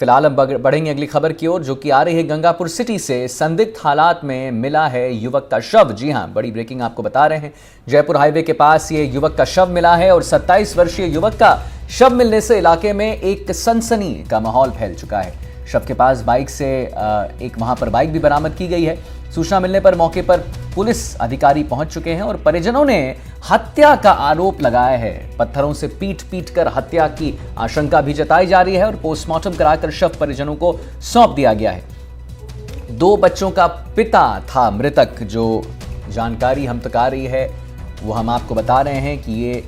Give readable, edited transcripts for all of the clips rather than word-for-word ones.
फिलहाल हम बढ़ेंगे अगली खबर की ओर, जो कि आ रही है गंगापुर सिटी से। संदिग्ध हालात में मिला है युवक का शव। जी हां, बड़ी ब्रेकिंग आपको बता रहे हैं। जयपुर हाईवे के पास ये युवक का शव मिला है और 27 वर्षीय युवक का शव मिलने से इलाके में एक सनसनी का माहौल फैल चुका है। शव के पास बाइक से एक वहां पर बाइक भी बरामद की गई है। सूचना मिलने पर मौके पर पुलिस अधिकारी पहुंच चुके हैं और परिजनों ने हत्या का आरोप लगाया है। पत्थरों से पीट कर हत्या की आशंका भी जताई जा रही है और पोस्टमार्टम कराकर शव परिजनों को सौंप दिया गया है। 2 बच्चों का पिता था मृतक। जो जानकारी हम तक आ रही है वो हम आपको बता रहे हैं कि ये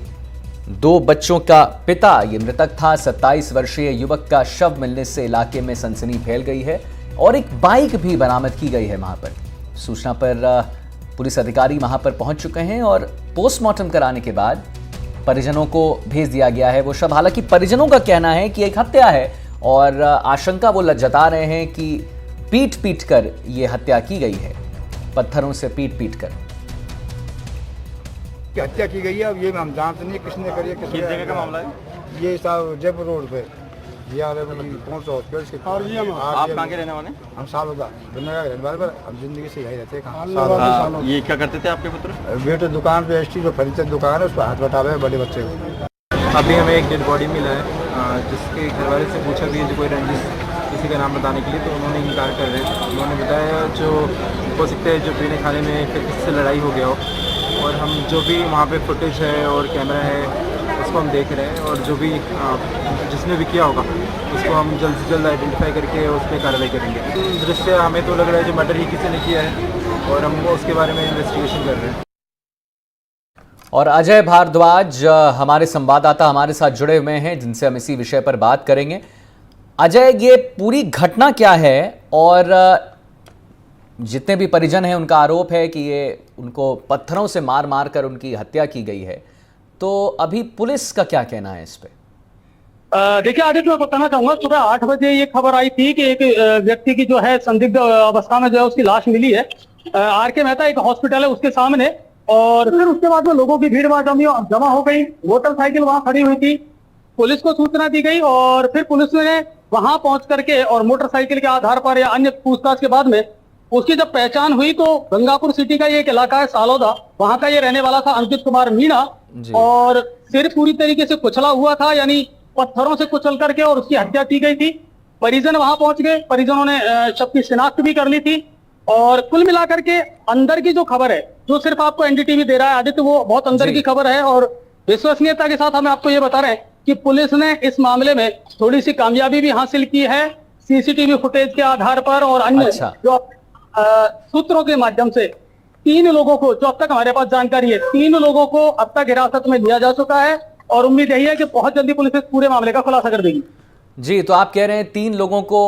2 बच्चों का पिता ये मृतक था। 27 वर्षीय युवक का शव मिलने से इलाके में सनसनी फैल गई है और एक बाइक भी बरामद की गई है। वहां पर सूचना पर पुलिस अधिकारी वहां पर पहुंच चुके हैं और पोस्टमार्टम कराने के बाद परिजनों को भेज दिया गया है वो शव। हालांकि परिजनों का कहना है कि एक हत्या है और आशंका वो जता रहे हैं कि पीट कर ये हत्या की गई है, पत्थरों से पीट कर हत्या की गई है। अब ये हम जानते नहीं किसने करी है, किस जगह का मामला है। ये साहब जयपुर रोड पे कौन सा हॉस्पिटल। और ये आप कहाँ के रहने वाले? हम सालों का रहने वाले, पर हम जिंदगी से यही रहते हैं। ये क्या करते थे आपके पुत्र? बेटे दुकान पे एसटी जो फर्नीचर दुकान है उस पर हाथ बटा हुए बड़े बच्चे को। अभी हमें एक डेड बॉडी मिला है जिसके घर वाले से पूछा भी है जो कोई रंजिश किसी का नाम बताने के लिए, तो उन्होंने इनकार कर रहे हैं। उन्होंने बताया जो हो सकता है जो पीने खाने में फिर किससे लड़ाई हो गया हो, और हम जो भी वहाँ पे फुटेज है और कैमरा है उसको हम देख रहे हैं और जो भी जिसने भी किया होगा उसको हम जल्द से जल्द आइडेंटिफाई करके उस पर कार्रवाई करेंगे। दृश्य हमें तो लग रहा है जो मर्डर ही किसी ने किया है और हम उसके बारे में इन्वेस्टिगेशन कर रहे हैं। और अजय भारद्वाज हमारे संवाददाता हमारे साथ जुड़े हुए हैं जिनसे हम इसी विषय पर बात करेंगे। अजय, ये पूरी घटना क्या है और जितने भी परिजन हैं उनका आरोप है कि ये उनको पत्थरों से मार कर उनकी हत्या की गई है, तो अभी पुलिस का क्या कहना है इस पे? देखिए आदित्य, मैं बताना चाहूंगा सुबह 8 बजे ये खबर आई थी कि एक व्यक्ति की जो है संदिग्ध अवस्था में जो है उसकी लाश मिली है। आर.के. मेहता एक हॉस्पिटल है उसके सामने, और फिर उसके बाद में लोगों की भीड़ जमा हो गई। मोटरसाइकिल वहां खड़ी हुई थी, पुलिस को सूचना दी गई और फिर पुलिस ने वहां पहुंच करके और मोटरसाइकिल के आधार पर या अन्य पूछताछ के बाद में उसकी जब पहचान हुई तो गंगापुर सिटी का ये एक इलाका है सालोदा, वहां का ये रहने वाला था अंकित कुमार मीणा, और सिर पूरी तरीके से कुचला हुआ था, यानी पत्थरों से कुचल करके और उसकी हत्या की गई थी। परिजन वहां पहुंच गए, परिजनों ने शव की शिनाख्त भी कर ली थी और कुल मिलाकर के अंदर की जो खबर है जो सिर्फ आपको एनडीटीवी दे रहा है आदित्य, वो बहुत अंदर की खबर है और विश्वसनीयता के साथ हम आपको ये बता रहे हैं कि पुलिस ने इस मामले में थोड़ी सी कामयाबी भी हासिल की है सीसीटीवी फुटेज के आधार पर और अन्य जो सूत्रों के माध्यम से 3 लोगों को, जो अब तक हमारे पास जानकारी है, 3 लोगों को अब तक हिरासत में लिया जा चुका है और उम्मीद यही है कि बहुत जल्दी पुलिस इस पूरे मामले का खुलासा कर देगी। जी, तो आप कह रहे हैं 3 लोगों को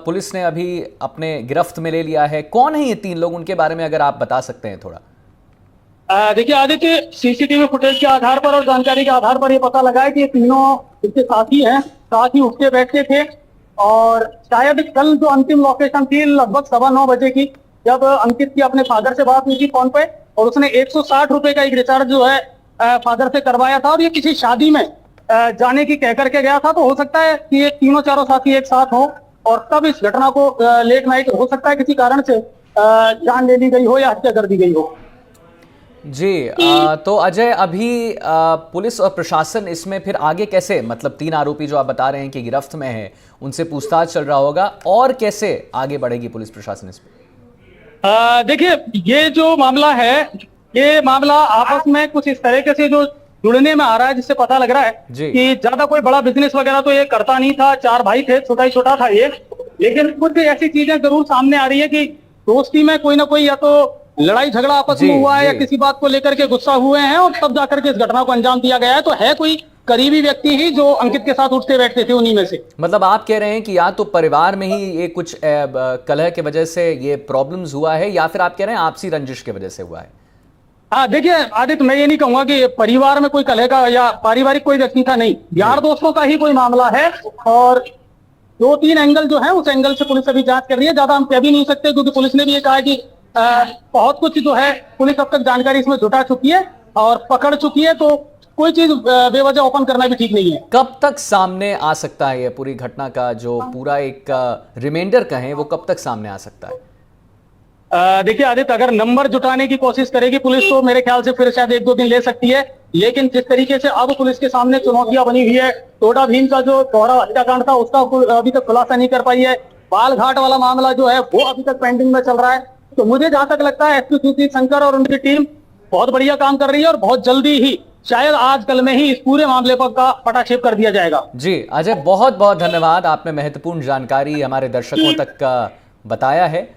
पुलिस ने अभी अपने गिरफ्त में ले लिया है। कौन है ये 3 लोग, उनके बारे में अगर आप बता सकते हैं थोड़ा? देखिए आदित्य, सीसीटीवी फुटेज के आधार पर और जानकारी के आधार पर ये पता लगा है कि ये तीनों इसके साथी हैं, साथ ही उठते बैठते थे और शायद कल जो अंतिम लोकेशन थी लगभग 9:15 बजे की, जब अंकित की अपने फादर से बात हुई थी फोन पे और उसने 160 रुपए का एक रिचार्ज जो है फादर से करवाया था और ये किसी शादी में जाने की कह करके गया था, तो हो सकता है कि ये तीनों चारों साथी एक साथ हो और तब इस घटना को लेट नाइट हो सकता है किसी कारण से जान ले ली गई हो या हत्या कर दी गई हो। जी, तो अजय, अभी पुलिस और प्रशासन इसमें फिर आगे कैसे, मतलब 3 आरोपी जो आप बता रहे हैं कि गिरफ्त में है, उनसे पूछताछ चल रहा होगा, और कैसे आगे बढ़ेगी पुलिस प्रशासन इस पे? देखिए, ये जो मामला है, ये मामला आपस में कुछ इस तरीके से जो जुड़ने में आ रहा है जिससे पता लग रहा है कि ज्यादा कोई बड़ा बिजनेस वगैरह तो ये करता नहीं था। 4 भाई थे, छोटा ही छोटा था ये, लेकिन कुछ ऐसी चीजें जरूर सामने आ रही है कि दोस्ती में कोई ना कोई या तो लड़ाई झगड़ा आपस में हुआ है या किसी बात को लेकर के गुस्सा हुए हैं और तब जाकर के इस घटना को अंजाम दिया गया है। तो है कोई करीबी व्यक्ति ही जो अंकित के साथ उठते बैठते थे, उन्हीं में से। मतलब आप कह रहे हैं कि या तो परिवार में ही ये कुछ कलह के वजह से ये प्रॉब्लम्स हुआ है या फिर आप कह रहे हैं आपसी रंजिश की वजह से हुआ है? हाँ, देखिए आदित्य, मैं ये नहीं कहूंगा कि परिवार में कोई कलह का या पारिवारिक कोई व्यक्ति था, नहीं, यार दोस्तों का ही कोई मामला है और 2-3 एंगल जो है उस एंगल से पुलिस अभी जांच कर रही है। ज्यादा हम कह भी नहीं सकते क्योंकि पुलिस ने भी ये कहा कि बहुत कुछ जो है पुलिस अब तक जानकारी इसमें जुटा चुकी है और पकड़ चुकी है, तो कोई चीज बेवजह ओपन करना भी ठीक नहीं है। कब तक सामने आ सकता है ये पूरी घटना का जो पूरा एक रिमाइंडर कहें, वो कब तक सामने आ सकता है? देखिए आदित्य, अगर नंबर जुटाने की कोशिश करेगी पुलिस तो मेरे ख्याल से फिर शायद 1-2 दिन ले सकती है, लेकिन जिस तरीके से अब पुलिस के सामने चुनौतियां बनी हुई है, टोडा भीम का जो दोहरा हत्याकांड था उसका अभी तक खुलासा नहीं कर पाई है, बालघाट वाला मामला जो है वो अभी तक पेंडिंग में चल रहा है। तो मुझे जहां तक लगता है एसपी सुजीत शंकर और उनकी टीम बहुत बढ़िया काम कर रही है और बहुत जल्दी ही, शायद आज कल में ही, इस पूरे मामले पर का पटाक्षेप कर दिया जाएगा। जी अजय, बहुत बहुत धन्यवाद, आपने महत्वपूर्ण जानकारी हमारे दर्शकों तक बताया है।